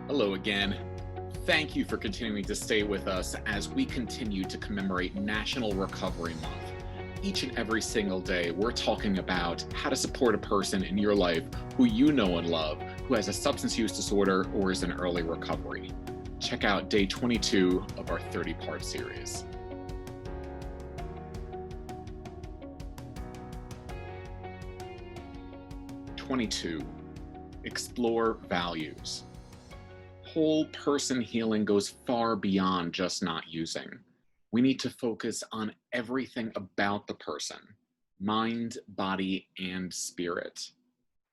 Hello again. Thank you for continuing to stay with us as we continue to commemorate National Recovery Month. Each and every single day, we're talking about how to support a person in your life who you know and love, who has a substance use disorder or is in early recovery. Check out day 22 of our 30-part series. #22. Explore values. Whole person healing goes far beyond just not using. We need to focus on everything about the person, mind, body, and spirit.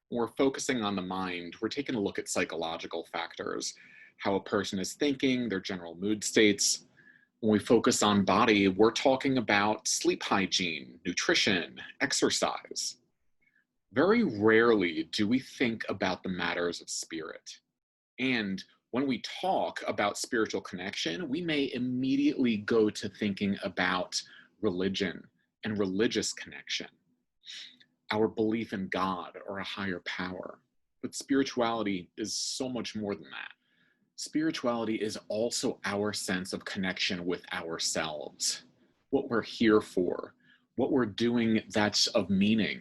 When we're focusing on the mind, we're taking a look at psychological factors, how a person is thinking, their general mood states. When we focus on body, we're talking about sleep hygiene, nutrition, exercise. Very rarely do we think about the matters of spirit. And when we talk about spiritual connection, we may immediately go to thinking about religion and religious connection, our belief in God or a higher power. But spirituality is so much more than that. Spirituality is also our sense of connection with ourselves, what we're here for, what we're doing that's of meaning,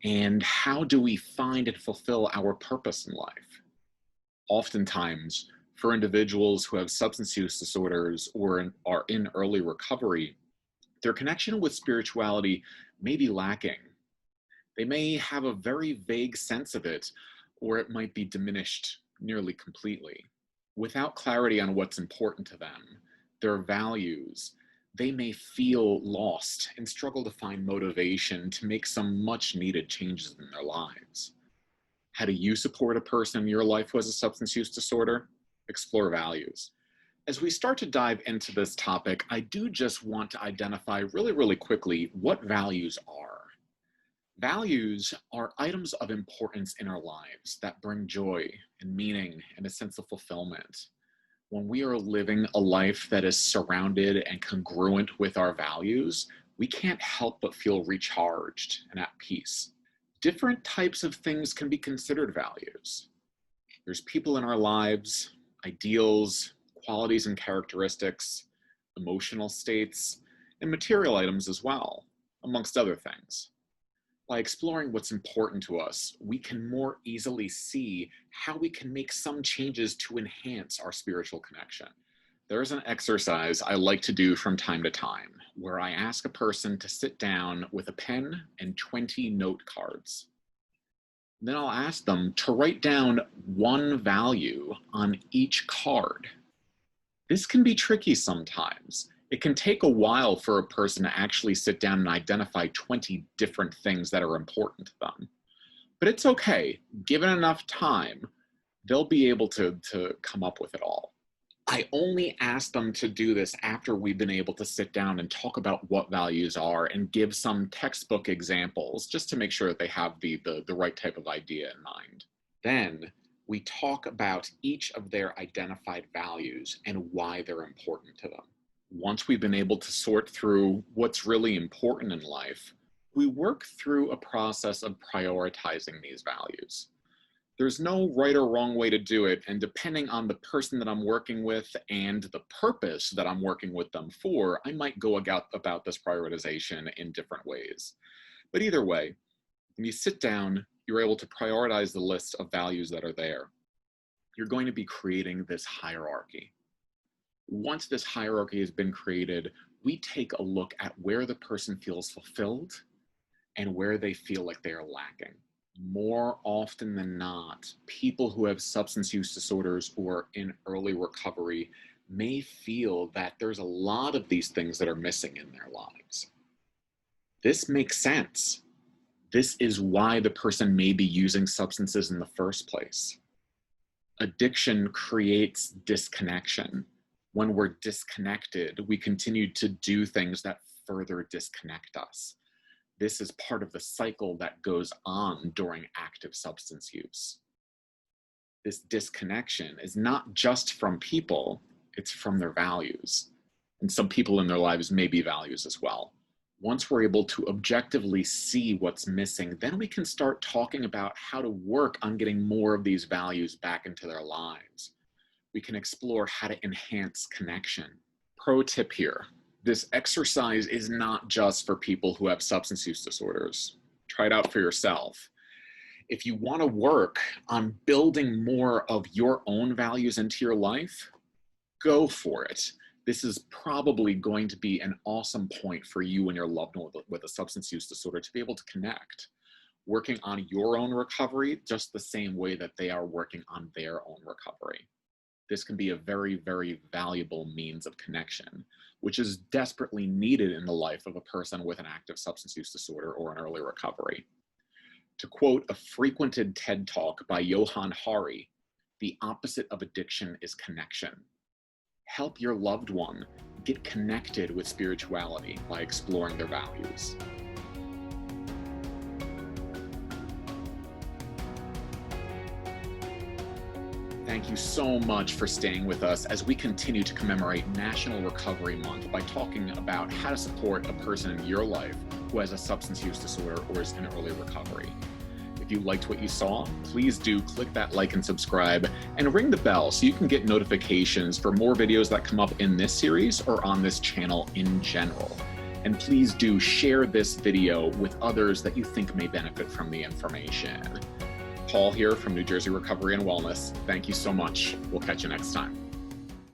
and how do we find and fulfill our purpose in life. Oftentimes, for individuals who have substance use disorders or are in early recovery, their connection with spirituality may be lacking. They may have a very vague sense of it, or it might be diminished nearly completely. Without clarity on what's important to them, their values, they may feel lost and struggle to find motivation to make some much needed changes in their lives. How do you support a person in your life who has a substance use disorder? Explore values. As we start to dive into this topic, I do just want to identify really quickly what values are. Values are items of importance in our lives that bring joy and meaning and a sense of fulfillment. When we are living a life that is surrounded and congruent with our values, we can't help but feel recharged and at peace. Different types of things can be considered values. There's people in our lives, ideals, qualities and characteristics, emotional states, and material items as well, amongst other things. By exploring what's important to us, we can more easily see how we can make some changes to enhance our spiritual connection. There's an exercise I like to do from time to time where I ask a person to sit down with a pen and 20 note cards. Then I'll ask them to write down one value on each card. This can be tricky sometimes. It can take a while for a person to actually sit down and identify 20 different things that are important to them. But it's okay. Given enough time, they'll be able to come up with it all. I only ask them to do this after we've been able to sit down and talk about what values are and give some textbook examples just to make sure that they have the right type of idea in mind. Then we talk about each of their identified values and why they're important to them. Once we've been able to sort through what's really important in life, we work through a process of prioritizing these values. There's no right or wrong way to do it, and depending on the person that I'm working with and the purpose that I'm working with them for, I might go about this prioritization in different ways. But either way, when you sit down, you're able to prioritize the list of values that are there. You're going to be creating this hierarchy. Once this hierarchy has been created, we take a look at where the person feels fulfilled and where they feel like they are lacking. More often than not, people who have substance use disorders or in early recovery may feel that there's a lot of these things that are missing in their lives. This makes sense. This is why the person may be using substances in the first place. Addiction creates disconnection. When we're disconnected, we continue to do things that further disconnect us. This is part of the cycle that goes on during active substance use. This disconnection is not just from people, it's from their values. And some people in their lives may be values as well. Once we're able to objectively see what's missing, then we can start talking about how to work on getting more of these values back into their lives. We can explore how to enhance connection. Pro tip here, this exercise is not just for people who have substance use disorders. Try it out for yourself. If you want to work on building more of your own values into your life, go for it. This is probably going to be an awesome point for you and your loved one with a substance use disorder to be able to connect, working on your own recovery just the same way that they are working on their own recovery. This can be a very, very valuable means of connection, which is desperately needed in the life of a person with an active substance use disorder or an early recovery. To quote a frequented TED Talk by Johann Hari, the opposite of addiction is connection. Help your loved one get connected with spirituality by exploring their values. Thank you so much for staying with us as we continue to commemorate National Recovery Month by talking about how to support a person in your life who has a substance use disorder or is in early recovery. If you liked what you saw, please do click that like and subscribe and ring the bell so you can get notifications for more videos that come up in this series or on this channel in general. And please do share this video with others that you think may benefit from the information. Paul here from New Jersey Recovery and Wellness. Thank you so much. We'll catch you next time.